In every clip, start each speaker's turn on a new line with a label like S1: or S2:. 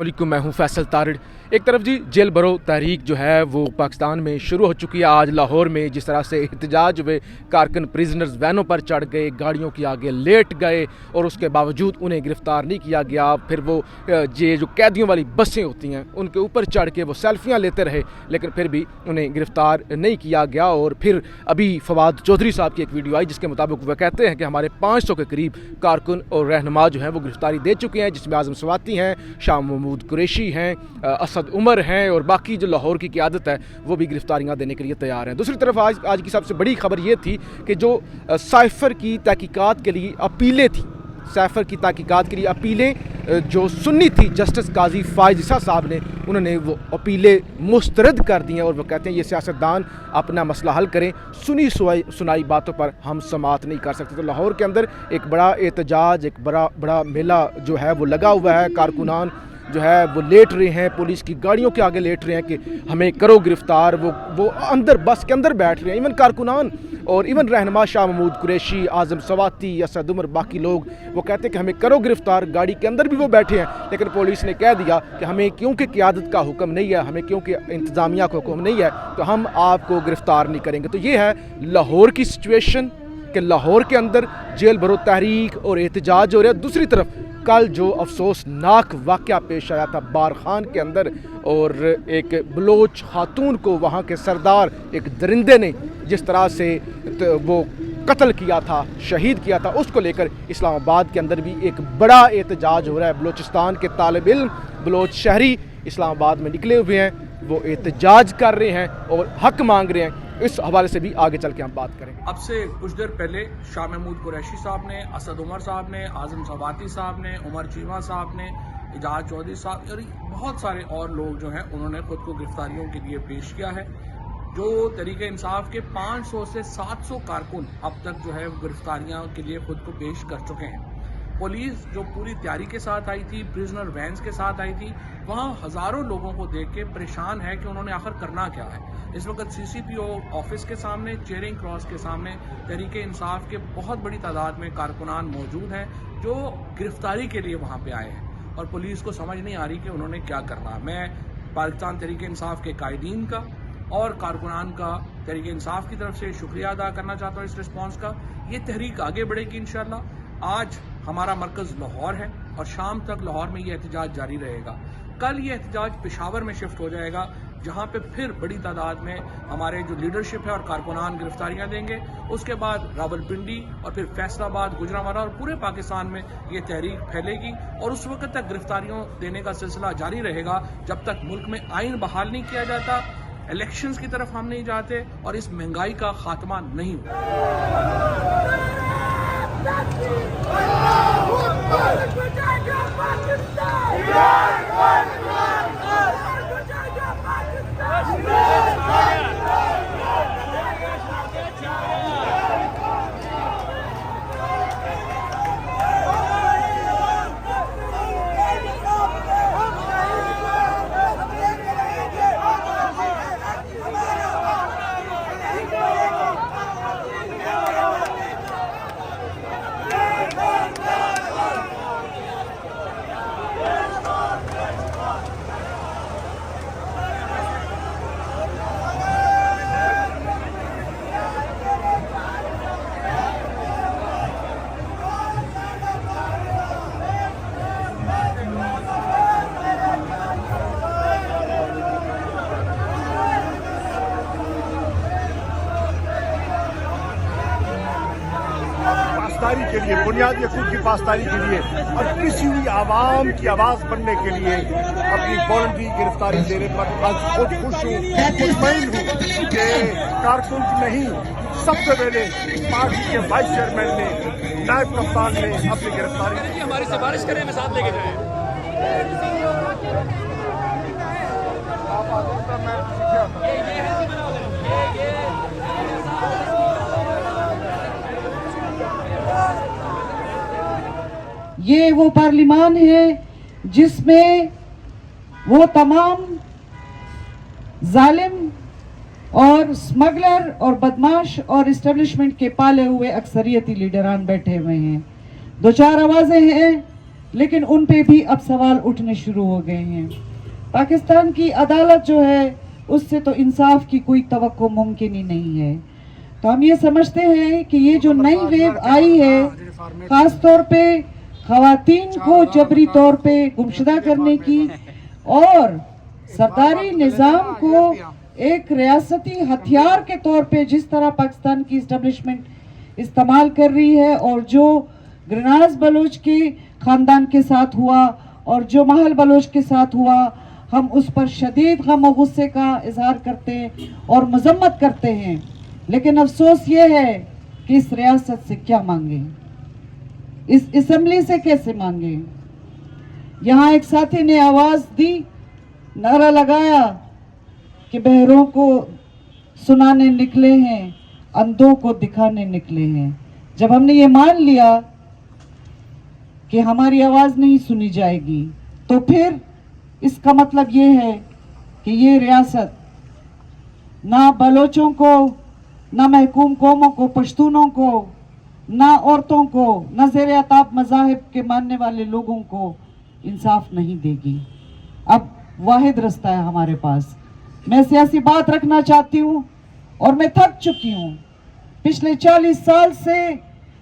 S1: वालेकुम, मैं हूं फैसल तारिड़। एक तरफ जी जेल भरो तहरीक जो है वो पाकिस्तान में शुरू हो चुकी है। आज लाहौर में जिस तरह से एहतजाज हुए, कारकन प्रिजनर्स वैनों पर चढ़ गए, गाड़ियों के आगे लेट गए और उसके बावजूद उन्हें गिरफ़्तार नहीं किया गया। फिर वो ये जो कैदियों वाली बसें होती हैं उनके ऊपर चढ़ के वो सेल्फियाँ लेते रहे, लेकिन फिर भी उन्हें गिरफ़्तार नहीं किया गया। और फिर अभी फवाद चौधरी साहब की एक वीडियो आई जिसके मुताबिक वह कहते हैं कि हमारे 500 के करीब कारकुन और रहनुमा जो हैं वो गिरफ़्तारी दे चुके हैं, जिसमें आज़म सवाती हैं, शाह महमूद कुरैशी हैं, असद उमर हैं और बाकी जो लाहौर की क़यादत है वो भी गिरफ़्तारियाँ देने के लिए तैयार हैं। दूसरी तरफ आज की सबसे बड़ी खबर ये थी कि जो साइफ़र की तहकीकात के लिए अपीलें थी, साइफ़र की तहकीकात के लिए अपीलें जो सुन्नी थी, जस्टिस काजी फ़ाइज़ ईसा साहब ने उन्होंने वो अपीलें मुस्तरद कर दी हैं और वो कहते हैं ये सियासतदान अपना मसला हल करें, सुनी सुनाई बातों पर हम समाअत नहीं कर सकते। तो लाहौर के अंदर एक बड़ा एहतजाज, एक बड़ा मेला जो है वो लगा हुआ है। कारकुनान जो है वो लेट रहे हैं, पुलिस की गाड़ियों के आगे लेट रहे हैं कि हमें करो गिरफ़्तार। वो अंदर बस के अंदर बैठ रहे हैं। इवन कारकुनान और इवन रहनुमा शाह महमूद कुरैशी, आज़म सवाती, असद उमर, बाकी लोग वो कहते हैं कि हमें करो गिरफ़्तार। गाड़ी के अंदर भी वो बैठे हैं, लेकिन पुलिस ने कह दिया कि हमें क्योंकि क़यादत का हुक्म नहीं है, हमें क्योंकि इंतज़ामिया का हुक्म नहीं है, तो हम आपको गिरफ़्तार नहीं करेंगे। तो ये है लाहौर की सिचुएशन कि लाहौर के अंदर जेल भरो तहरीक और एहतजाज हो रहा है। दूसरी तरफ कल जो अफसोसनाक वाक़या पेश आया था बार खान के अंदर, और एक बलोच खातून को वहाँ के सरदार एक दरिंदे ने जिस तरह से वो कत्ल किया था, शहीद किया था, उसको लेकर इस्लामाबाद के अंदर भी एक बड़ा एहतजाज हो रहा है। बलोचिस्तान के तालिब इल्म बलोच शहरी इस्लामाबाद में निकले हुए हैं, वो एहतजाज कर रहे हैं और हक मांग रहे हैं। इस हवाले से भी आगे चल के हम बात करेंगे।
S2: अब से कुछ देर पहले शाह महमूद कुरैशी साहब ने, असद उमर साहब ने, आज़म सवाती साहब ने, उमर चीमा साहब ने, इजाज चौधरी साहब और बहुत सारे और लोग जो हैं उन्होंने खुद को गिरफ्तारियों के लिए पेश किया है। जो तरीके इंसाफ के 500 से 700 कारकुन अब तक जो है गिरफ्तारियों के लिए खुद को पेश कर चुके हैं। पुलिस जो पूरी तैयारी के साथ आई थी, प्रिजनर वैन्स के साथ आई थी, वहाँ हज़ारों लोगों को देख के परेशान है कि उन्होंने आखिर करना क्या है। इस वक्त CCPO ऑफिस के सामने, चेयरिंग क्रॉस के सामने तहरीके इंसाफ के बहुत बड़ी तादाद में कारकुनान मौजूद हैं जो गिरफ्तारी के लिए वहाँ पे आए हैं और पुलिस को समझ नहीं आ रही कि उन्होंने क्या करना। मैं पाकिस्तान तहरीके इंसाफ के कायदीन का और कारकुनान का तहरीके इंसाफ की तरफ से शुक्रिया अदा करना चाहता हूँ इस रिस्पॉन्स का। ये तहरीक आगे बढ़ेगी इंशाल्लाह। आज हमारा मरकज़ लाहौर है और शाम तक लाहौर में ये एहतजाज जारी रहेगा। कल ये एहतजाज पेशावर में शिफ्ट हो जाएगा, जहाँ पे फिर बड़ी तादाद में हमारे जो लीडरशिप है और कारकुनान गिरफ्तारियाँ देंगे। उसके बाद रावलपिंडी और फिर फैसलाबाद, गुजरांवाला और पूरे पाकिस्तान में ये तहरीक फैलेगी और उस वक्त तक गिरफ्तारियों देने का सिलसिला जारी रहेगा जब तक मुल्क में आइन बहाल नहीं किया जाता, इलेक्शंस की तरफ हम नहीं जाते और इस महंगाई का खात्मा नहीं
S3: पासदारी के लिए, बुनियादी हकूक़ की पासदारी के लिए और पिसी हुई आवाम की आवाज़ बनने के लिए अपनी वॉलंटरी गिरफ्तारी देने पर आज खुद खुश हूँ, मुतमईन हूँ कि कारकुन नहीं, सबसे पहले पार्टी के वाइस चेयरमैन ने, नायब कप्तान ने अपनी गिरफ्तारी
S2: हमारी सिफारिश करें, मैं साथ लेके जाए।
S4: ये वो पार्लिमान है जिसमें वो तमाम जालिम और स्मगलर और बदमाश और इस्टेब्लिशमेंट के पाले हुए अक्सरियती लीडरान बैठे हुए हैं। दो चार आवाजें हैं लेकिन उन पे भी अब सवाल उठने शुरू हो गए हैं। पाकिस्तान की अदालत जो है उससे तो इंसाफ की कोई तवक्को मुमकिन ही नहीं है। तो हम ये समझते हैं कि ये जो नई वेव आई है, खास तौर पे खवातीन को जबरी तौर पे गुमशुदा करने की और सरदारी निज़ाम को एक रियासती हथियार के तौर पे जिस तरह पाकिस्तान की इस्टेब्लिशमेंट इस्तेमाल कर रही है, और जो ग्रनाज बलोच के ख़ानदान के साथ हुआ और जो महल बलोच के साथ हुआ, हम उस पर शदीद गम और गुस्से का इजहार करते हैं और मजम्मत करते हैं। लेकिन अफसोस ये है कि इस रियासत से क्या मांगे, इस असम्बली से कैसे मांगे। यहाँ एक साथी ने आवाज़ दी, नारा लगाया कि बहरों को सुनाने निकले हैं, अंधों को दिखाने निकले हैं। जब हमने ये मान लिया कि हमारी आवाज़ नहीं सुनी जाएगी, तो फिर इसका मतलब ये है कि ये रियासत ना बलोचों को, ना महकूम कौमों को, पश्तूनों को, ना औरतों को, ना ज़ेर अताब मज़ाहिब के मानने वाले लोगों को इंसाफ नहीं देगी। अब वाहिद रास्ता है हमारे पास। मैं सियासी बात रखना चाहती हूँ और मैं थक चुकी हूँ। पिछले 40 साल से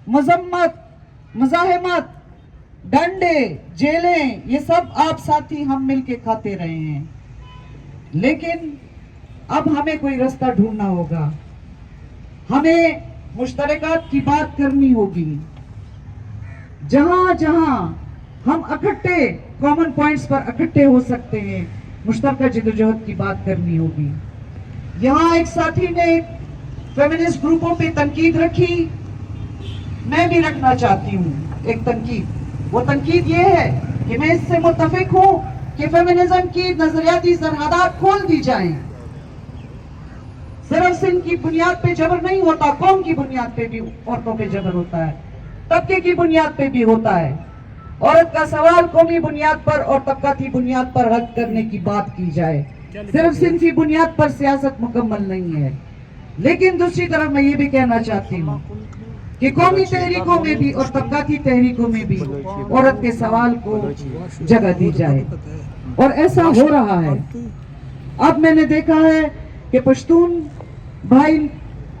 S4: मजम्मत, मज़ाहमत, डंडे, जेलें, ये सब आप साथी हम मिल के खाते रहे हैं। लेकिन अब हमें कोई रास्ता ढूंढना होगा, हमें मुश्तरकात की बात करनी होगी। जहां जहां हम इकट्ठे कॉमन पॉइंट्स पर इकट्ठे हो सकते हैं, मुश्तरका जिद्दोजहद की बात करनी होगी। यहाँ एक साथी ने फेमिनिस्ट ग्रुपों पे तनकीद रखी, मैं भी रखना चाहती हूँ एक तनकीद। वो तनकीद ये है कि मैं इससे मुत्तफिक हूँ कि फेमिनिज्म की नजरियाती सरहदात खोल दी जाएं। सिर्फ सिंह की बुनियाद पे जबर नहीं होता, कौम की बुनियाद पे भी औरतों पे जबर होता है, तबके की बुनियाद पे भी होता है। औरत का सवाल कौमी बुनियाद पर और तबकाती बुनियाद पर हद करने की बात की जाए। सिर्फ सिंफी बुनियाद पर सियासत मुकम्मल नहीं है। लेकिन दूसरी तरफ मैं ये भी कहना चाहती हूँ कि कौमी तहरीकों में भी और तबकाती तहरीकों में भी औरत के सवाल को जगह दी जाए, और ऐसा हो रहा है। अब मैंने देखा है कि पश्तून भाई,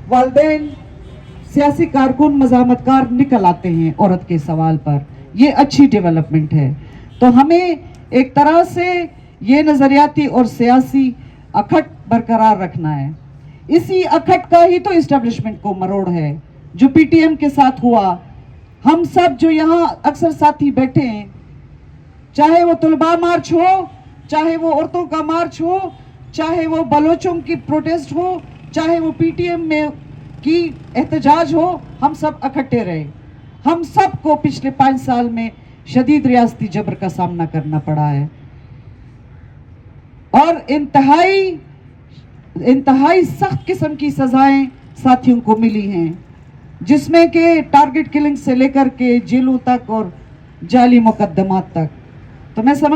S4: वालदैन, सियासी कारकुन, मज़ाहमतकार निकल आते हैं औरत के सवाल पर। ये अच्छी डेवलपमेंट है। तो हमें एक तरह से ये नज़रियाती और सियासी अखट बरकरार रखना है। इसी अखट का ही तो इस्टेब्लिशमेंट को मरोड़ है जो पीटीएम के साथ हुआ। हम सब जो यहाँ अक्सर साथी बैठे हैं, चाहे वो तुलबा मार्च हो, चाहे वो औरतों का मार्च हो, चाहे वो बलोचों की प्रोटेस्ट हो, चाहे वो पीटीएम में की एहतजाज हो, हम सब इकट्ठे रहे। हम सब को पिछले 5 साल में शदीद रियासती जबर का सामना करना पड़ा है और इंतहाई सख्त किस्म की सजाएं साथियों को मिली हैं, जिसमें के टारगेट किलिंग से लेकर के जेलों तक और जाली मुकदमात तक। तो मैं समझ